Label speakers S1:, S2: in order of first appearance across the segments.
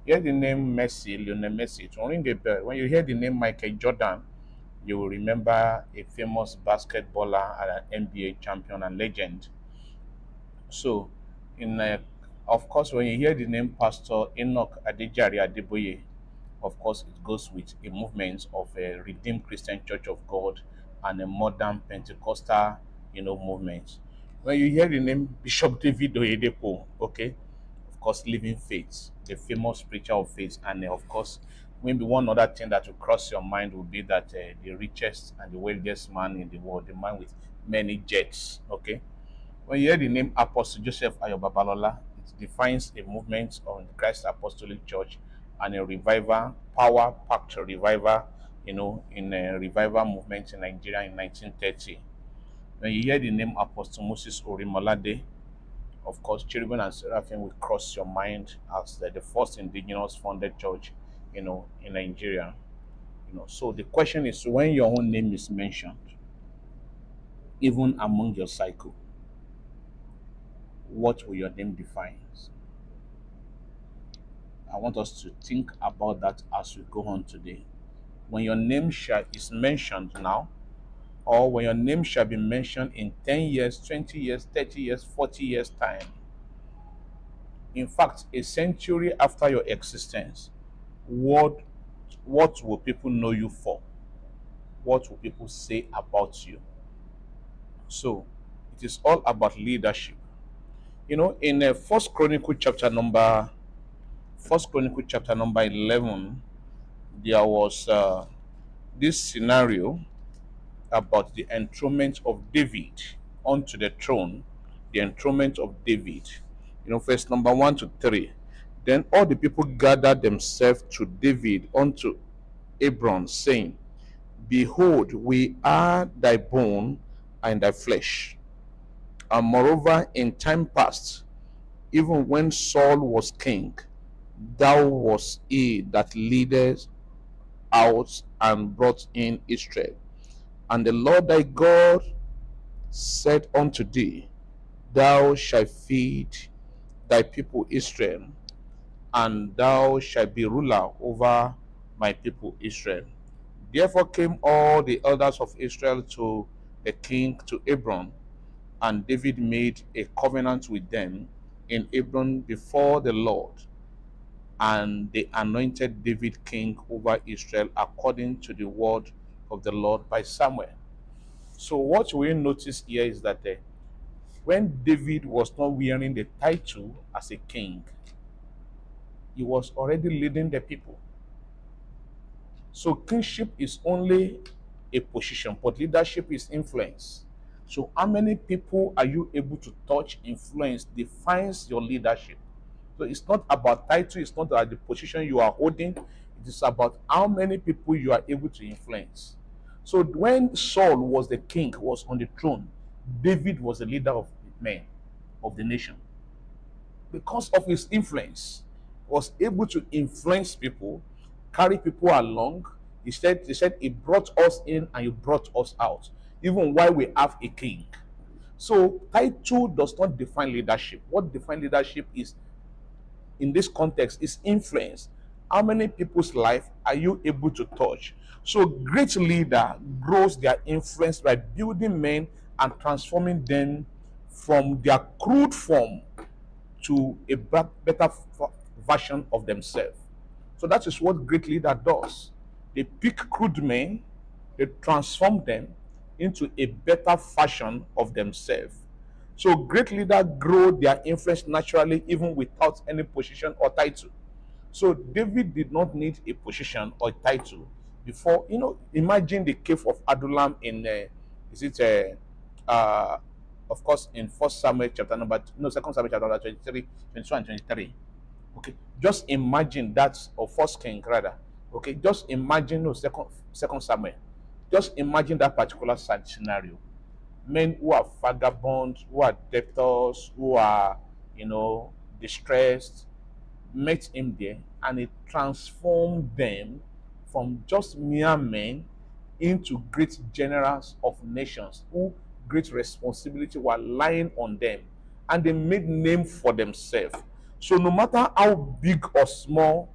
S1: hear the name Messi, Lionel Messi, it will ring a bell. When you hear the name Michael Jordan, you will remember a famous basketballer and an NBA champion and legend. So, in of course, when you hear the name Pastor Enoch Adejari Adeboye, of course, it goes with a movement of a Redeemed Christian Church of God and a modern Pentecostal, movement. When you hear the name Bishop David Oyedepo, okay, of course, living faith, the famous preacher of faith, and of course, maybe one other thing that will cross your mind would be that the richest and the wealthiest man in the world, the man with many jets, okay. When you hear the name Apostle Joseph Ayo Babalola, it defines a movement on Christ Apostolic Church and a revival, power packed revival, in a revival movement in Nigeria in 1930. When you hear the name Apostle Moses Orimolade, of course, Cherubim and Seraphim will cross your mind as the first indigenous founded church, in Nigeria. So the question is, when your own name is mentioned, even among your cycle, what will your name define? I want us to think about that as we go on today. When your name is mentioned now, or when your name shall be mentioned in 10 years, 20 years, 30 years, 40 years' time, in fact, a century after your existence, what, what will people know you for? What will people say about you? So, it is all about leadership. In First Chronicle chapter number 11, there was this scenario about the enthronement of David onto the throne, the enthronement of David. Verse number 1 to 3. Then all the people gathered themselves to David unto Hebron, saying, Behold, we are thy bone and thy flesh. And moreover, in time past, even when Saul was king, thou wast he that leadest out and brought in Israel. And the Lord thy God said unto thee, Thou shalt feed thy people Israel, and thou shalt be ruler over my people Israel. Therefore came all the elders of Israel to the king to Hebron, and David made a covenant with them in Hebron before the Lord, and they anointed David king over Israel according to the word of the Lord by Samuel. So what we notice here is that when David was not wearing the title as a king, he was already leading the people. So kingship is only a position, but leadership is influence. So how many people are you able to touch, influence, defines your leadership. So it's not about title, it's not about the position you are holding, it is about how many people you are able to influence. So when Saul was the king, was on the throne, David was the leader of the men, of the nation. Because of his influence, was able to influence people, carry people along. He said, he brought us in and he brought us out, even while we have a king. So title does not define leadership. What defines leadership is, in this context, is influence. How many people's life are you able to touch? So great leader grows their influence by building men and transforming them from their crude form to a better version of themselves. So that is what great leader does. They pick crude men, they transform them into a better fashion of themselves. So great leaders grow their influence naturally, even without any position or title. So David did not need a position or title before. Imagine the cave of Adullam in is it of course in First Samuel chapter number no Second Samuel chapter number 23, 22 and 23. Okay, just imagine that, or First King rather. Okay, just imagine, no, Second Samuel. Just imagine that particular scenario. Men who are vagabonds, who are debtors, who are, distressed, met him there, and it transformed them from just mere men into great generals of nations who great responsibility were lying on them, and they made name for themselves. So no matter how big or small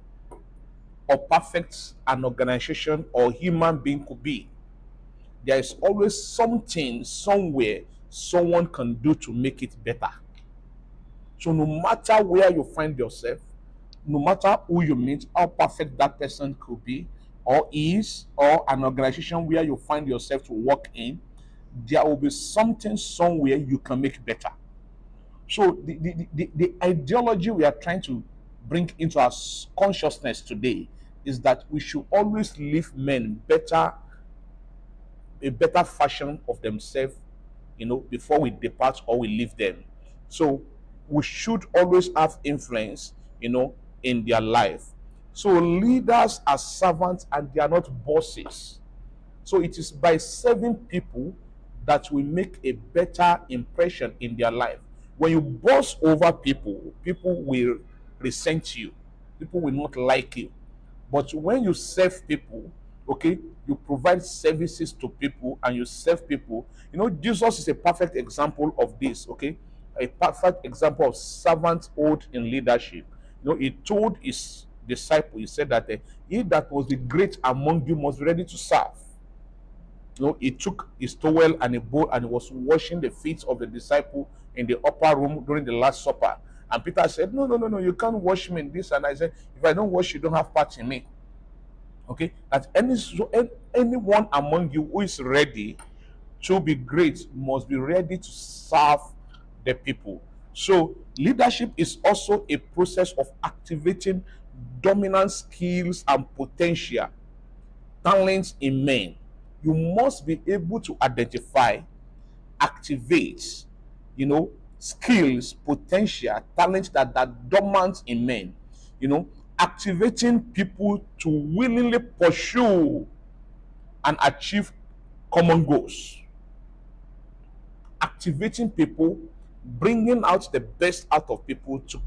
S1: or perfect an organization or human being could be, there is always something somewhere someone can do to make it better. So no matter where you find yourself, no matter who you meet, how perfect that person could be or is, or an organization where you find yourself to work in, there will be something somewhere you can make better. So the ideology we are trying to bring into our consciousness today is that we should always leave men better, a better fashion of themselves, before we depart or we leave them. So we should always have influence, in their life. So leaders are servants and they are not bosses. So it is by serving people that we make a better impression in their life. When you boss over people, people will resent you. People will not like you. But when you serve people, okay, you provide services to people and you serve people. Jesus is a perfect example of this, okay? A perfect example of servanthood in leadership. He told his disciple, he said that he that was the great among you must be ready to serve. He took his towel and a bowl and he was washing the feet of the disciple in the upper room during the Last Supper. And Peter said, no, no, no, no, you can't wash me in this. And I said, if I don't wash you, don't have part in me. Okay, that anyone among you who is ready to be great must be ready to serve the people. So leadership is also a process of activating dominant skills and potential talents in men. You must be able to identify, activate, skills, potential, talents that are dormant in men. Activating people to willingly pursue and achieve common goals. Activating people, bringing out the best out of people to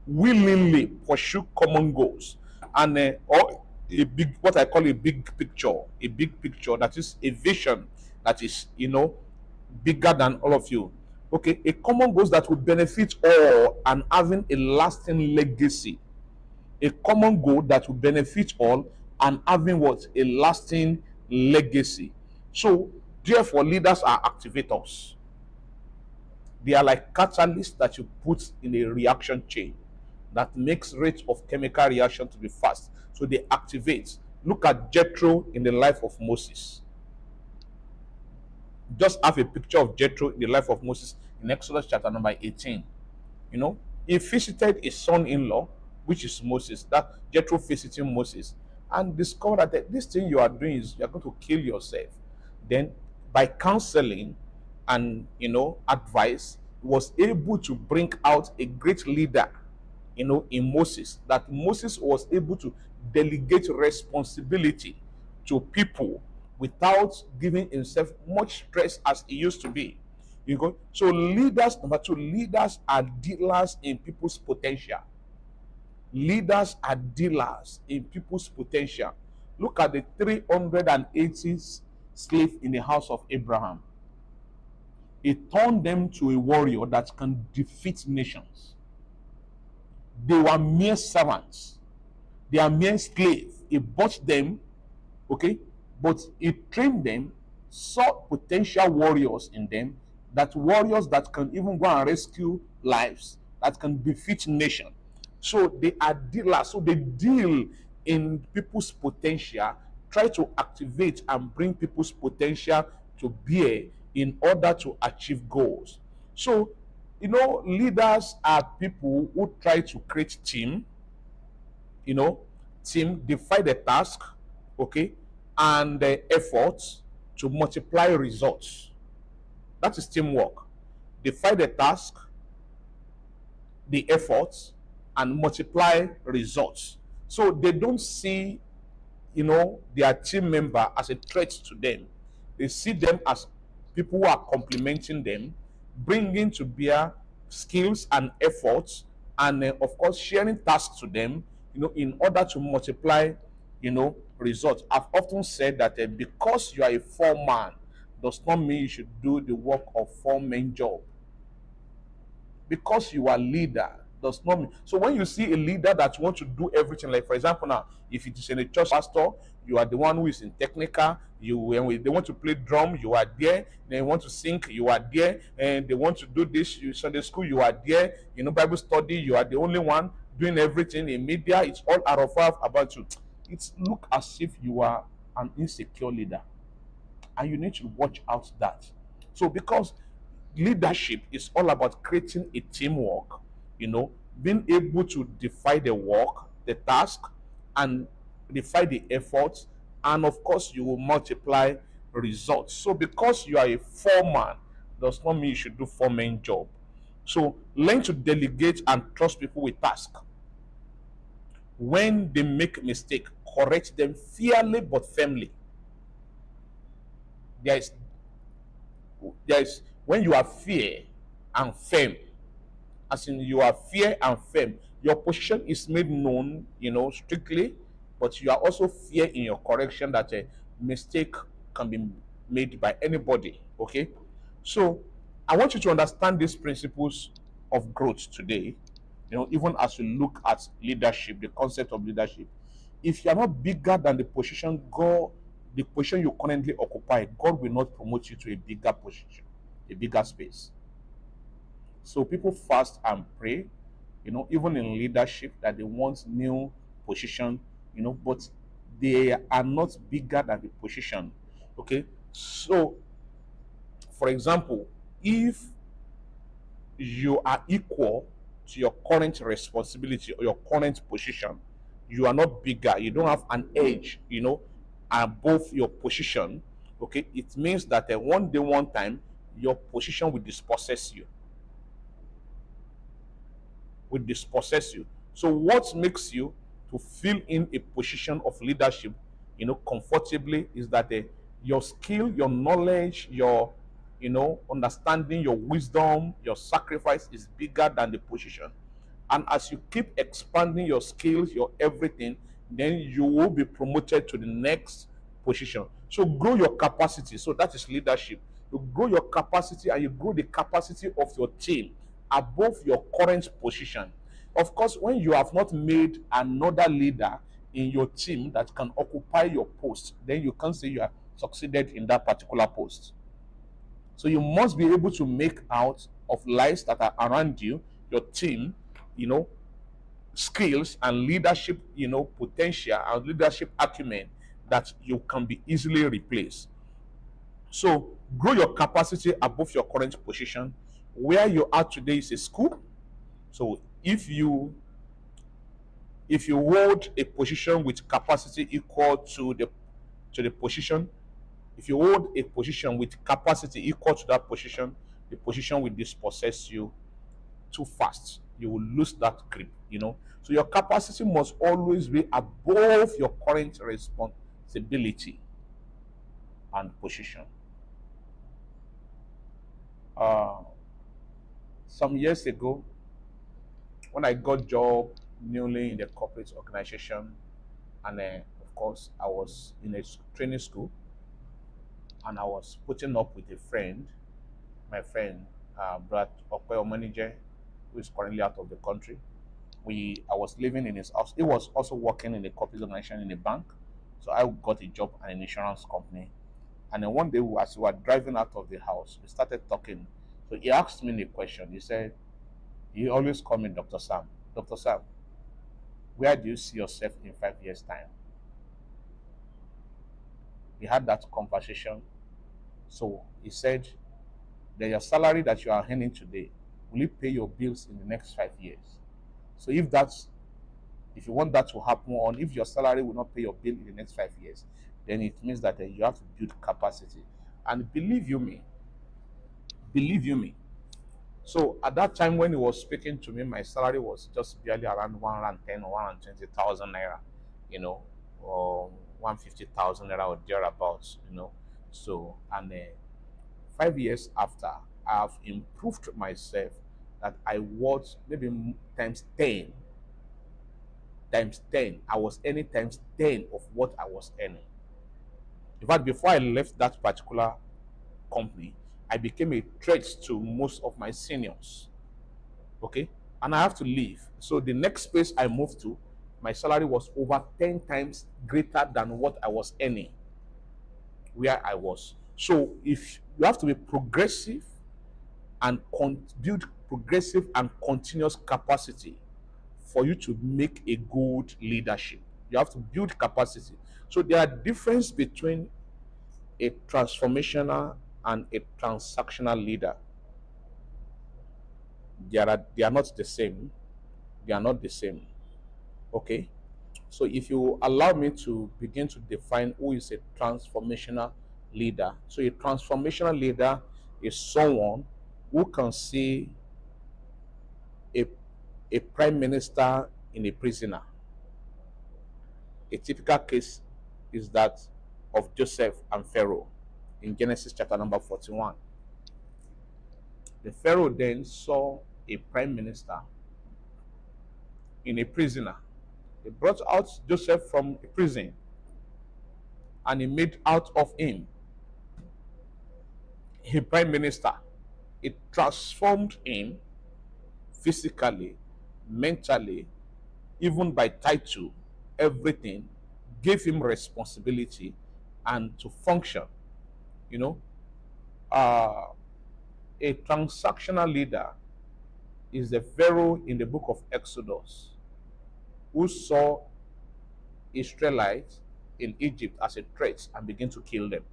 S1: willingly pursue common goals. And or a big, what I call a big picture that is a vision that is, bigger than all of you. Okay, a common goals that will benefit all and having a lasting legacy. A common goal that will benefit all and having what? A lasting legacy. So therefore leaders are activators. They are like catalysts that you put in a reaction chain that makes rate of chemical reaction to be fast. So they activate. Look at Jethro in the life of Moses. Just have a picture of Jethro in the life of Moses in Exodus chapter number 18. He visited his son-in-law, which is Moses. That Jethro visiting Moses and discovered that this thing you are doing is you are going to kill yourself. Then by counseling and advice, he was able to bring out a great leader, in Moses, that Moses was able to delegate responsibility to people without giving himself much stress as he used to be. So leaders, number two, leaders are dealers in people's potential. Leaders are dealers in people's potential. Look at the 380 slaves in the house of Abraham. He turned them to a warrior that can defeat nations. They were mere servants. They are mere slaves. He bought them, okay, but he trained them, saw potential warriors in them, that warriors that can even go and rescue lives, that can defeat nations. So they are dealers. So they deal in people's potential, try to activate and bring people's potential to bear in order to achieve goals. So, leaders are people who try to create team, divide the task, okay, and the efforts to multiply results. That is teamwork. Divide the task, the efforts, and multiply results. So they don't see, their team member as a threat to them. They see them as people who are complementing them, bringing to bear skills and efforts, and of course sharing tasks to them, in order to multiply, results. I've often said that because you are a foreman does not mean you should do the work of four-man job. Because you are leader Does not mean. So when you see a leader that wants to do everything, like for example now, if it is in a church pastor, you are the one who is in technical. You when they want to play drum, you are there. They want to sing, you are there. And they want to do this, you Sunday school, you are there. Bible study, you are the only one doing everything. In media, it's all out of about you. It's look as if you are an insecure leader, and you need to watch out that. So because leadership is all about creating a teamwork, being able to defy the work, the task, and defy the efforts, and of course you will multiply results. So because you are a foreman does not mean you should do foreman job. So learn to delegate and trust people with tasks. When they make mistake, correct them fairly but firmly. There is when you are fair and firm, as in you are fair and firm, your position is made known, strictly, but you are also fair in your correction that a mistake can be made by anybody. Okay, so I want you to understand these principles of growth today. Even as you look at leadership, the concept of leadership. If you are not bigger than the position you currently occupy, God will not promote you to a bigger position, a bigger space. So people fast and pray, even in leadership, that they want new position, but they are not bigger than the position. Okay. So, for example, if you are equal to your current responsibility or your current position, you are not bigger, you don't have an edge, above your position. Okay, it means that one day, one time, your position will dispossess you. So what makes you to fill in a position of leadership, comfortably, is that your skill, your knowledge, your understanding, your wisdom, your sacrifice is bigger than the position. And as you keep expanding your skills, your everything, then you will be promoted to the next position. So grow your capacity. So that is leadership. You grow your capacity and you grow the capacity of your team above your current position. Of course, when you have not made another leader in your team that can occupy your post, then you can't say you have succeeded in that particular post. So you must be able to make out of lives that are around you, your team, skills and leadership, potential and leadership acumen, that you can be easily replaced. So grow your capacity above your current position. Where you are today is a school. So if you hold a position with capacity equal to the position, if you hold a position with capacity equal to that position, the position will dispossess you too fast. You will lose that grip. So your capacity must always be above your current responsibility and position. Uh, some years ago, when I got job newly in the corporate organization, and of course I was in a training school, and I was putting up with a friend, my friend, Brad Okpeo manager, who is currently out of the country. I was living in his house. He was also working in a corporate organization in a bank. So I got a job at an insurance company. And then one day, as we were driving out of the house, we started talking. So he asked me a question. He said, he always called me Dr. Sam. Dr. Sam, where do you see yourself in 5 years' time? We had that conversation. So he said, that your salary that you are earning today, will it pay your bills in the next 5 years? So if you want that to happen, or if your salary will not pay your bill in the next 5 years, then it means that you have to build capacity. And believe you me. So at that time when he was speaking to me, my salary was just barely around 110 or 120,000 naira, or 150,000 naira or thereabouts. So, and 5 years after, I have improved myself, that I was maybe times 10. Times 10. I was earning times 10 of what I was earning. In fact, before I left that particular company, I became a threat to most of my seniors. Okay? and I have to leave. So the next place I moved to, my salary was over 10 times greater than what I was earning where I was. So if you have to be progressive and build progressive and continuous capacity for you to make a good leadership. You have to build capacity. So there are difference between a transformational and a transactional leader. They are not the same. They are not the same. Okay. So if you allow me to begin to define who is a transformational leader. So a transformational leader is someone who can see a, a prime minister in a prisoner. A typical case is that of Joseph and Pharaoh in Genesis chapter number 41. The Pharaoh then saw a prime minister in a prisoner. He brought out Joseph from a prison and he made out of him a prime minister. It transformed him physically, mentally, even by title, everything, gave him responsibility and to function. You know, uh, a transactional leader is the Pharaoh in the book of Exodus who saw Israelites in Egypt as a threat and began to kill them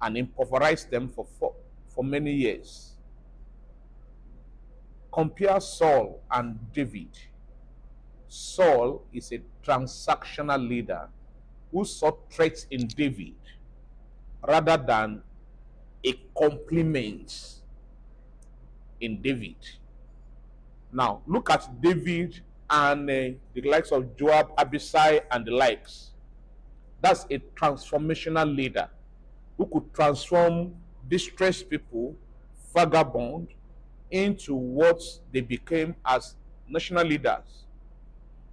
S1: and impoverize them for many years. Compare Saul and David. Saul is a transactional leader who saw threats in David rather than a compliment in David. Now, look at David and the likes of Joab, Abishai, and the likes. That's a transformational leader who could transform distressed people, vagabond, into what they became as national leaders.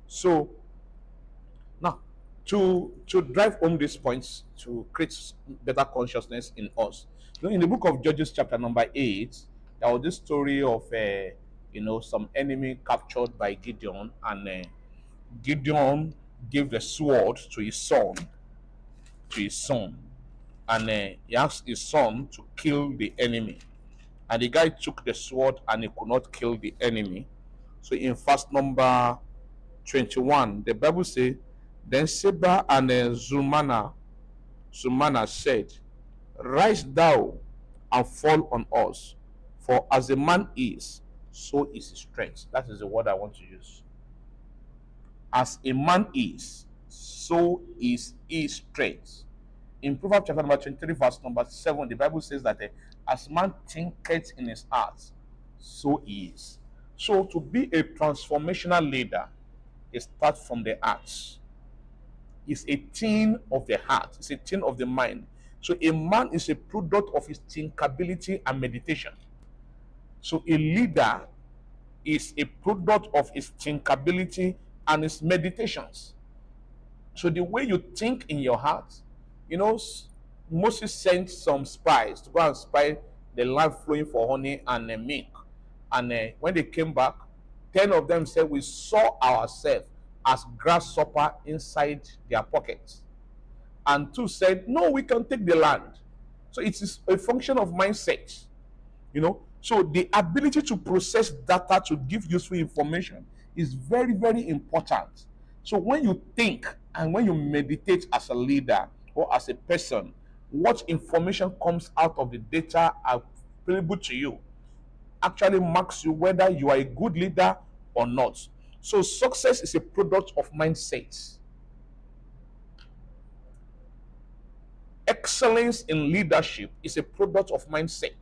S1: So now, to drive home these points to create better consciousness in us, in the book of Judges chapter number 8, there was this story of some enemy captured by Gideon, and Gideon gave the sword to his son, and he asked his son to kill the enemy, and the guy took the sword and he could not kill the enemy. So in verse number 21, the Bible says, then Seba and Zulmana said, rise thou and fall on us, for as a man is, so is his strength. That is the word I want to use. As a man is, so is his strength. In Proverbs chapter number 23, verse number 7, the Bible says that as man thinketh in his heart, so he is. So to be a transformational leader, it starts from the heart. It's a thing of the heart. It's a thing of the mind. So a man is a product of his thinkability and meditation. So a leader is a product of his thinkability and his meditations. So the way you think in your heart, Moses sent some spies to go and spy the land flowing for honey and milk. And when they came back, 10 of them said, we saw ourselves as grasshopper inside their pockets. And 2 said, no, we can take the land. So it is a function of mindset. So the ability to process data to give useful information is very, very important. So when you think and when you meditate as a leader or as a person, what information comes out of the data available to you actually marks you whether you are a good leader or not. So success is a product of mindset. Excellence in leadership is a product of mindset.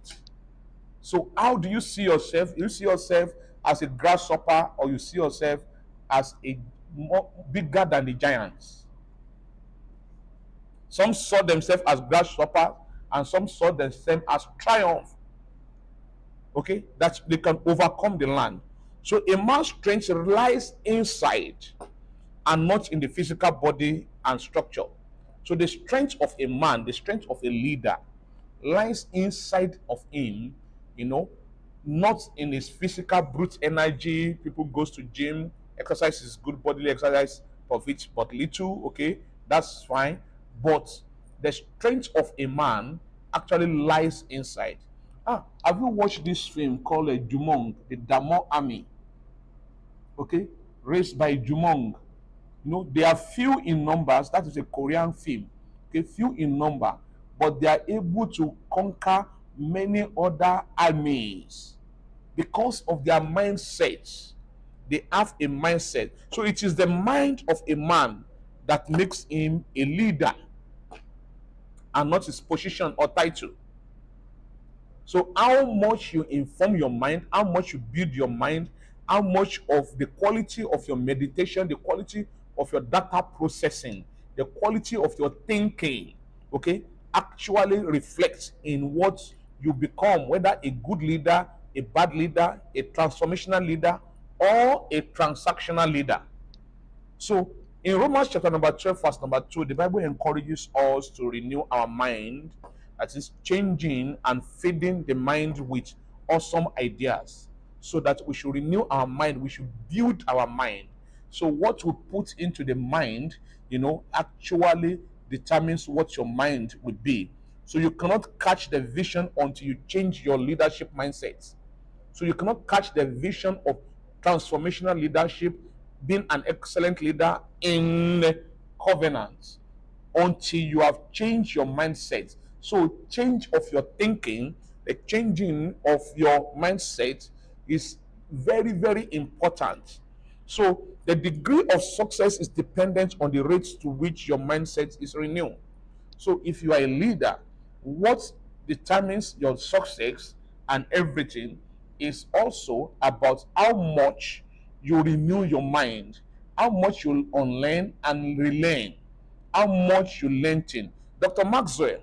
S1: So how do you see yourself? You see yourself as a grasshopper, or you see yourself as a more bigger than the giants? Some saw themselves as grasshopper, and some saw themselves as triumph. Okay, that they can overcome the land. So a man's strength lies inside and not in the physical body and structure. So the strength of a man, the strength of a leader lies inside of him, not in his physical brute energy. People goes to gym, exercise is good bodily exercise, profits but little. Okay, that's fine. But the strength of a man actually lies inside. Have you watched this film called Jumong, the Damo Army? Okay, raised by Jumong. They are few in numbers. That is a Korean film. Okay, few in number, but they are able to conquer many other armies because of their mindsets. They have a mindset. So it is the mind of a man that makes him a leader and not his position or title. So, how much you inform your mind, how much you build your mind, how much of the quality of your meditation, the quality of your data processing, the quality of your thinking, okay, actually reflects in what you become, whether a good leader, a bad leader, a transformational leader, or a transactional leader. So in Romans chapter number 12, verse number 2, the Bible encourages us to renew our mind, that is, changing and feeding the mind with awesome ideas. So that we should renew our mind, we should build our mind. So what we put into the mind, actually determines what your mind will be. So you cannot catch the vision until you change your leadership mindset. So you cannot catch the vision of transformational leadership, being an excellent leader in covenant, until you have changed your mindset. So change of your thinking, the changing of your mindset is very, very important. So the degree of success is dependent on the rate to which your mindset is renewed. So if you are a leader, what determines your success and everything is also about how much you renew your mind, how much you unlearn and relearn, how much you learn things. Dr. Maxwell